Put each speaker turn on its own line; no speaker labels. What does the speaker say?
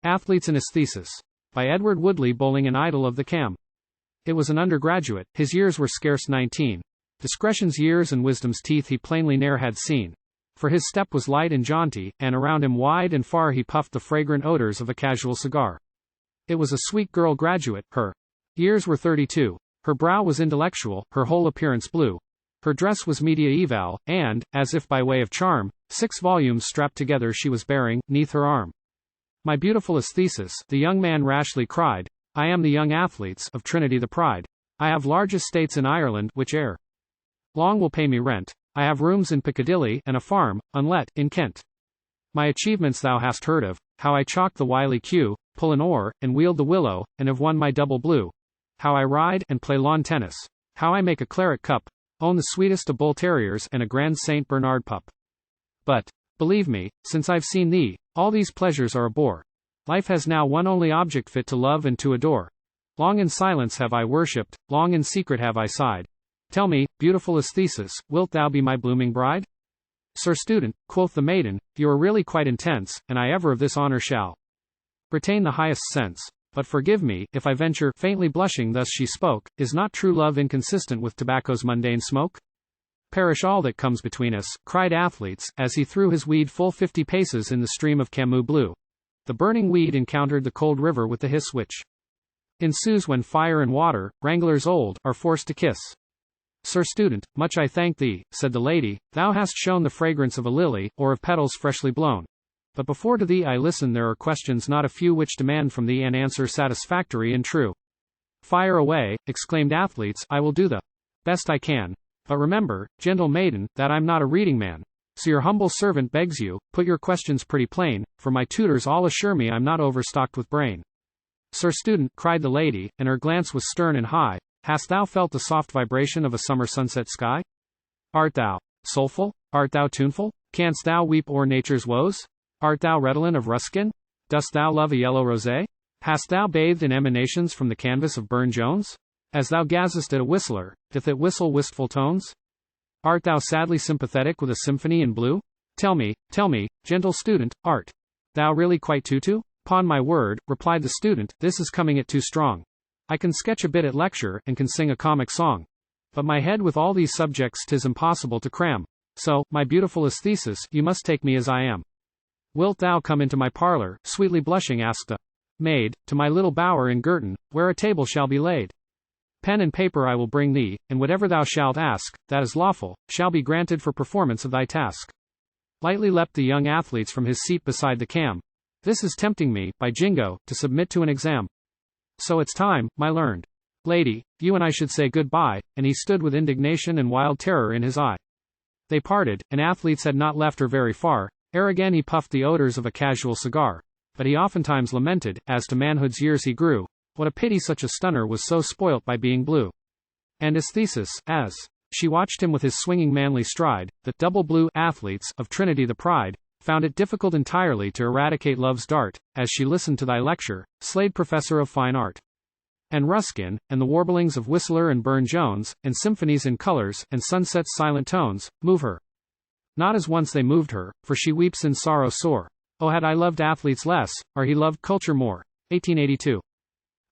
Athletes and Aesthesis. By Edward Woodley, bowling an Idyll of the Cam. It was an undergraduate, his years were scarce 19. Discretion's years and wisdom's teeth he plainly ne'er had seen. For his step was light and jaunty, and around him wide and far he puffed the fragrant odours of a casual cigar. It was a sweet girl graduate, her years were 32. Her brow was intellectual, her whole appearance blue. Her dress was mediaeval, and, as if by way of charm, 6 volumes strapped together she was bearing, neath her arm. My beautiful Aesthesis, the young man rashly cried, I am the young athletes of Trinity the pride. I have large estates in Ireland, which ere long will pay me rent. I have rooms in Piccadilly, and a farm, unlet, in Kent. My achievements thou hast heard of, how I chalk the wily cue, pull an oar, and wield the willow, and have won my double blue. How I ride, and play lawn tennis. How I make a claret cup, own the sweetest of bull terriers, and a grand Saint Bernard pup. But, believe me, since I've seen thee, all these pleasures are a bore. Life has now one only object fit to love and to adore. Long in silence have I worshipped, long in secret have I sighed. Tell me, beautiful Aesthesis, wilt thou be my blooming bride? Sir student, quoth the maiden, you are really quite intense, and I ever of this honor shall retain the highest sense. But forgive me, if I venture, faintly blushing thus she spoke, is not true love inconsistent with tobacco's mundane smoke? Perish all that comes between us, cried Athletes, as he threw his weed full 50 paces in the stream of Camus blue. The burning weed encountered the cold river with the hiss which ensues when fire and water, wranglers old, are forced to kiss. Sir student, much I thank thee, said the lady, thou hast shown the fragrance of a lily, or of petals freshly blown. But before to thee I listen there are questions not a few which demand from thee an answer satisfactory and true. Fire away, exclaimed Athletes, I will do the best I can. But remember, gentle maiden, that I'm not a reading man. So your humble servant begs you, put your questions pretty plain, for my tutors all assure me I'm not overstocked with brain. Sir student, cried the lady, and her glance was stern and high, hast thou felt the soft vibration of a summer sunset sky? Art thou soulful? Art thou tuneful? Canst thou weep o'er nature's woes? Art thou redolent of Ruskin? Dost thou love a yellow rosé? Hast thou bathed in emanations from the canvas of Burne-Jones? As thou gazest at a whistler, doth it whistle wistful tones? Art thou sadly sympathetic with a symphony in blue? Tell me, gentle student, art thou really quite tutu? 'Pon my word, replied the student, this is coming it too strong. I can sketch a bit at lecture, and can sing a comic song. But my head with all these subjects 'tis impossible to cram. So, my beautiful Aesthesis, you must take me as I am. Wilt thou come into my parlor, sweetly blushing asked a maid, to my little bower in Girton, where a table shall be laid. Pen and paper I will bring thee, and whatever thou shalt ask, that is lawful, shall be granted for performance of thy task. Lightly leapt the young Athletes from his seat beside the cam. This is tempting me, by Jingo, to submit to an exam. So it's time, my learned lady, you and I should say good-bye, and he stood with indignation and wild terror in his eye. They parted, and Athletes had not left her very far, ere again he puffed the odours of a casual cigar. But he oftentimes lamented, as to manhood's years he grew, what a pity such a stunner was so spoilt by being blue. And Aesthesis, as she watched him with his swinging manly stride, the double blue Athletes of Trinity the pride, found it difficult entirely to eradicate love's dart, as she listened to thy lecture, Slade professor of fine art. And Ruskin, and the warblings of Whistler and Burne-Jones, and symphonies in colors, and sunset's silent tones, move her. Not as once they moved her, for she weeps in sorrow sore. Oh, had I loved Athletes less, or he loved culture more. 1882.